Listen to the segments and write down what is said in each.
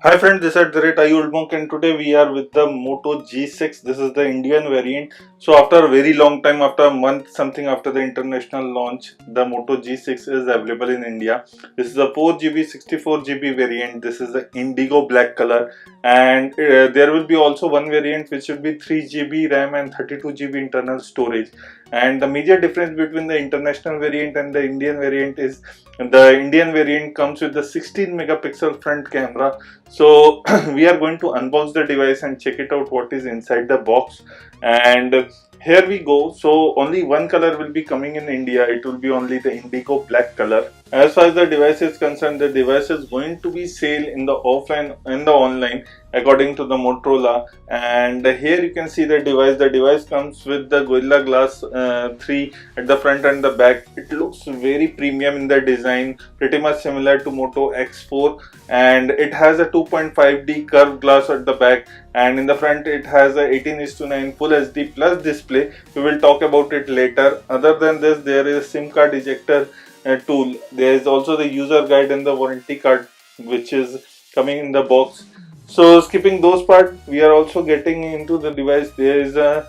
Hi friends, this is the rate Ayulmonk and today we are with the Moto G6. This is the Indian variant. So after a very long time, after a month something after the international launch, the Moto G6 is available in India. This is a 4GB 64GB variant. This is the indigo black color, and there will be also one variant which will be 3GB RAM and 32GB internal storage. And the major difference between the international variant and the Indian variant is the Indian variant comes with the 16 megapixel front camera. So we are going to unbox the device and check it out what is inside the box. And here we go. So only one color will be coming in India. It will be only the indigo black color. As far as the device is concerned, the device is going to be sale in the offline and the online according to the Motorola. And here you can see the device. The device comes with the Gorilla Glass 3 at the front and the back. It looks very premium in the design, pretty much similar to Moto X4, and it has a 2.5D curved glass at the back, and in the front it has a 18:9 Full HD Plus display. We will talk about it later. Other than this, there is a SIM card ejector tool. There is also the user guide and the warranty card which is coming in the box. So skipping those part, we are also getting into the device. There is a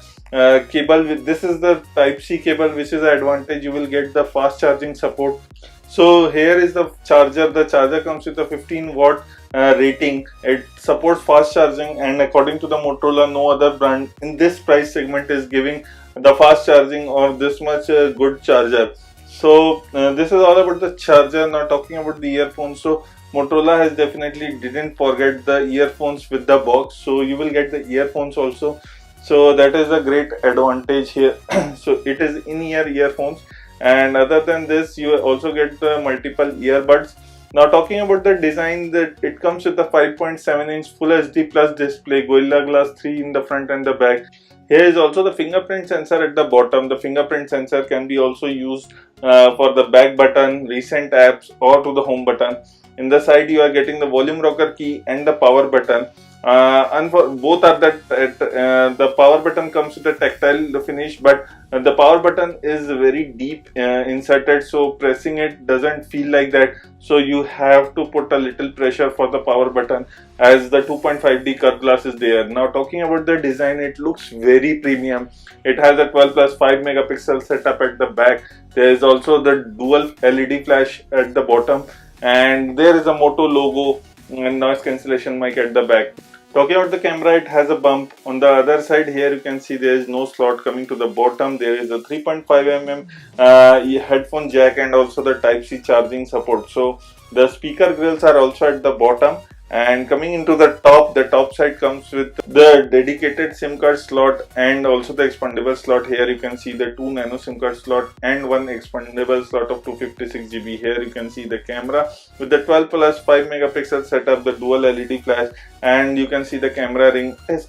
cable with, this is the type C cable, which is an advantage. You will get the fast charging support. So here is the charger. The charger comes with a 15 watt rating. It supports fast charging, and according to the Motorola, no other brand in this price segment is giving the fast charging or this much good charger. So this is all about the charger. Now talking about the earphones, so Motorola has definitely didn't forget the earphones with the box, so you will get the earphones also. So that is a great advantage here. So it is in-ear earphones, and other than this, you also get the multiple earbuds. Now talking about the design, that it comes with the 5.7-inch Full HD Plus display, Gorilla Glass 3 in the front and the back. Here is also the fingerprint sensor at the bottom. The fingerprint sensor can be also used for the back button, recent apps, or to the home button. In the side, you are getting the volume rocker key and the power button. And for both are that the power button comes with a tactile finish, but the power button is very deep inserted, so pressing it doesn't feel like that. So you have to put a little pressure for the power button, as the 2.5D curved glass is there. Now talking about the design, it looks very premium. It has a 12 plus 5 megapixel setup at the back. There is also the dual LED flash at the bottom, and there is a Moto logo and noise cancellation mic at the back. Talking about the camera, it has a bump. On the other side, here you can see there is no slot coming to the bottom. There is a 3.5 mm headphone jack and also the type C charging support. So the speaker grills are also at the bottom. And coming into the top side comes with the dedicated SIM card slot and also the expandable slot. Here you can see the 2 nano SIM card slot and one expandable slot of 256GB. Here you can see the camera with the 12 plus 5 megapixel setup, the dual LED flash, and you can see the camera ring is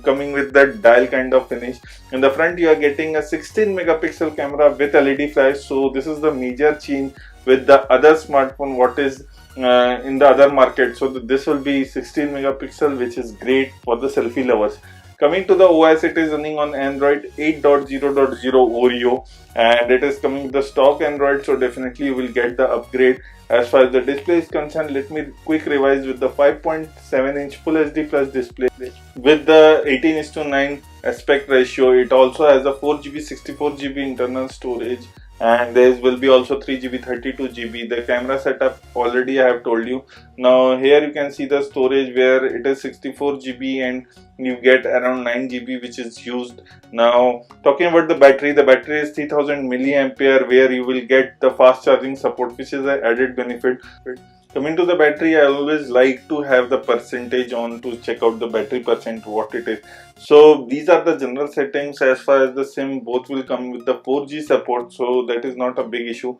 coming with that dial kind of finish. In the front, you are getting a 16 megapixel camera with LED flash. So this is the major change with the other smartphone what is in the other market. So this will be 16 megapixel, which is great for the selfie lovers. Coming to the OS, it is running on Android 8.0.0 Oreo, and it is coming with the stock Android, so definitely you will get the upgrade. As far as the display is concerned, let me quick revise with the 5.7-inch Full HD Plus display with the 18:9 aspect ratio. It also has a 4GB 64GB internal storage, and there will be also 3GB 32GB. The camera setup already I have told you. Now here you can see the storage where it is 64GB and you get around 9GB which is used. Now talking about the battery is 3000 milliampere, where you will get the fast charging support, which is an added benefit. Coming to the battery, I always like to have the percentage on to check out the battery percent what it is. So these are the general settings. As far as the SIM, both will come with the 4G support, so that is not a big issue.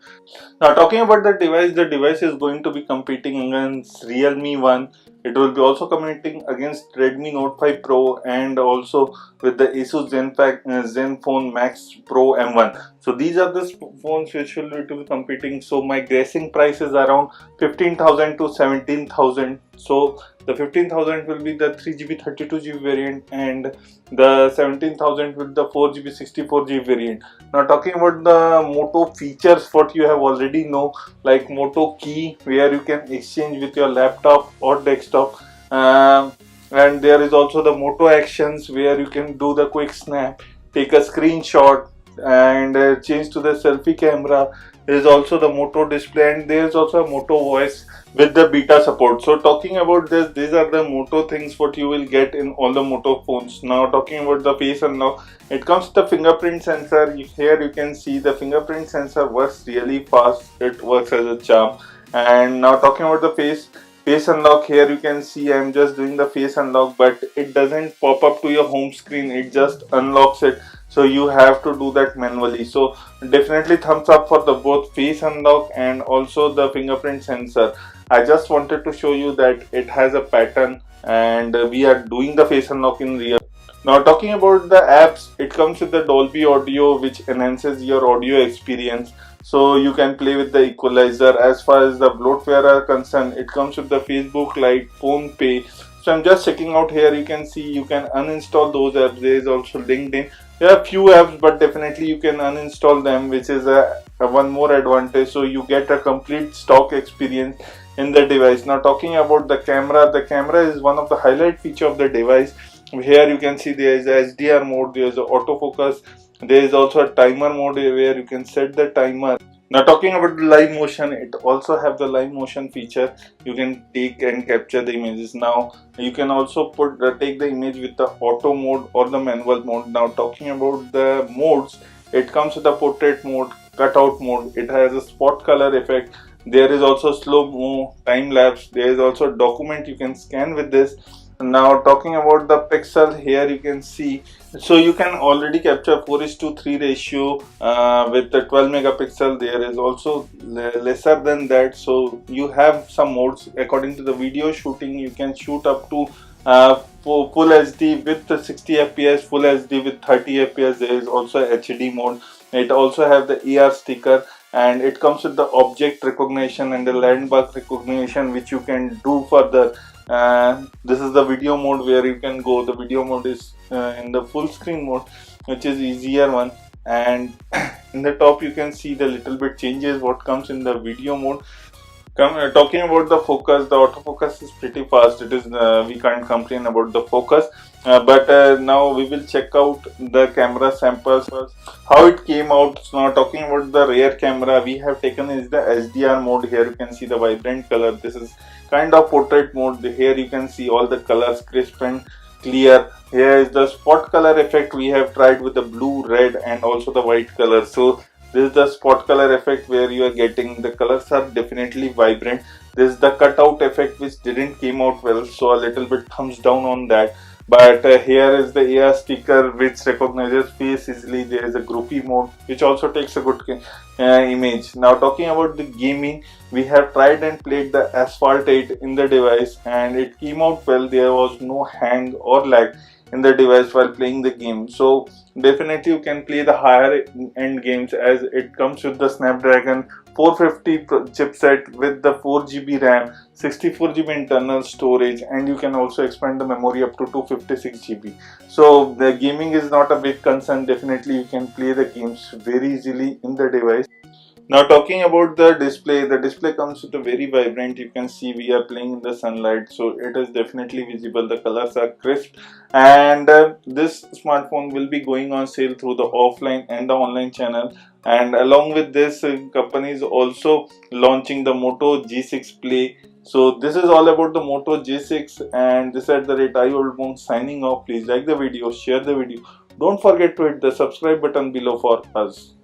Now talking about the device is going to be competing against Realme 1. It will be also competing against Redmi Note 5 Pro and also with the Asus Zenfone Max Pro M1. So these are the phones which will be competing. So my guessing price is around 15,000 to 17,000. So the 15,000 will be the 3GB 32GB variant, and the 17,000 with the 4GB 64GB variant. Now talking about the Moto features, what you have already know, like Moto Key, where you can exchange with your laptop or desktop. um, and there is also the Moto Actions where you can do the quick snap, take a screenshot, and change to the selfie camera. There is also the Moto display, and there is also a Moto voice with the beta support. So talking about this, these are the Moto things what you will get in all the Moto phones. Now talking about the face unlock, it comes with the fingerprint sensor. Here you can see the fingerprint sensor works really fast. It works as a charm. And now talking about the face unlock, here you can see I'm just doing the face unlock, but it doesn't pop up to your home screen, it just unlocks it, so you have to do that manually. So definitely thumbs up for the both face unlock and also the fingerprint sensor. I just wanted to show you that it has a pattern, and we are doing the face unlock in real. Now talking about the apps, it comes with the Dolby Audio, which enhances your audio experience. So you can play with the equalizer. As far as the bloatware are concerned, it comes with the Facebook Lite, Phone Pay. So I'm just checking out here. You can see you can uninstall those apps. There is also LinkedIn. There are few apps, but definitely you can uninstall them, which is a one more advantage. So you get a complete stock experience in the device. Now talking about the camera is one of the highlight feature of the device. Here you can see there is a SDR mode, there is a autofocus, there is also a timer mode where you can set the timer. Now talking about the live motion, it also have the live motion feature. You can take and capture the images. Now you can also take the image with the auto mode or the manual mode. Now talking about the modes, it comes with the portrait mode, cutout mode. It has a spot color effect. There is also slow mo, time lapse. There is also a document you can scan with this. Now talking about the pixel, here you can see, so you can already capture 4:3 ratio with the 12 megapixel. There is also lesser than that, so you have some modes. According to the video shooting, you can shoot up to full HD with the 60 fps, full HD with 30 fps. There is also HD mode. It also have the AR sticker, and it comes with the object recognition and the landmark recognition, which you can do further. This is the video mode where you can go. The video mode is in the full screen mode, which is easier one. And in the top you can see the little bit changes what comes in the video mode. Talking about the focus, the autofocus is pretty fast. It is we can't complain about the focus. But now we will check out the camera samples, how it came out. So now talking about the rear camera, we have taken is the SDR mode. Here you can see the vibrant color. This is kind of portrait mode. Here you can see all the colors crisp and clear. Here is the spot color effect. We have tried with the blue, red, and also the white color. So this is the spot color effect where you are getting the colors are definitely vibrant. This is the cutout effect which didn't came out well, so a little bit thumbs down on that. But here is the AR sticker which recognizes face easily. There is a groupie mode which also takes a good image. Now talking about the gaming, we have tried and played the Asphalt 8 in the device, and it came out well. There was no hang or lag in the device while playing the game. So definitely you can play the higher end games, as it comes with the Snapdragon 450 chipset with the 4GB RAM, 64GB internal storage, and you can also expand the memory up to 256GB. So the gaming is not a big concern. Definitely you can play the games very easily in the device. Now talking about the display comes with a very vibrant. You can see we are playing in the sunlight, so it is definitely visible. The colors are crisp, and this smartphone will be going on sale through the offline and the online channel. And along with this, company is also launching the Moto G6 Play. So this is all about the Moto G6, and this at the rate I signing off. Please like the video, share the video. Don't forget to hit the subscribe button below for us.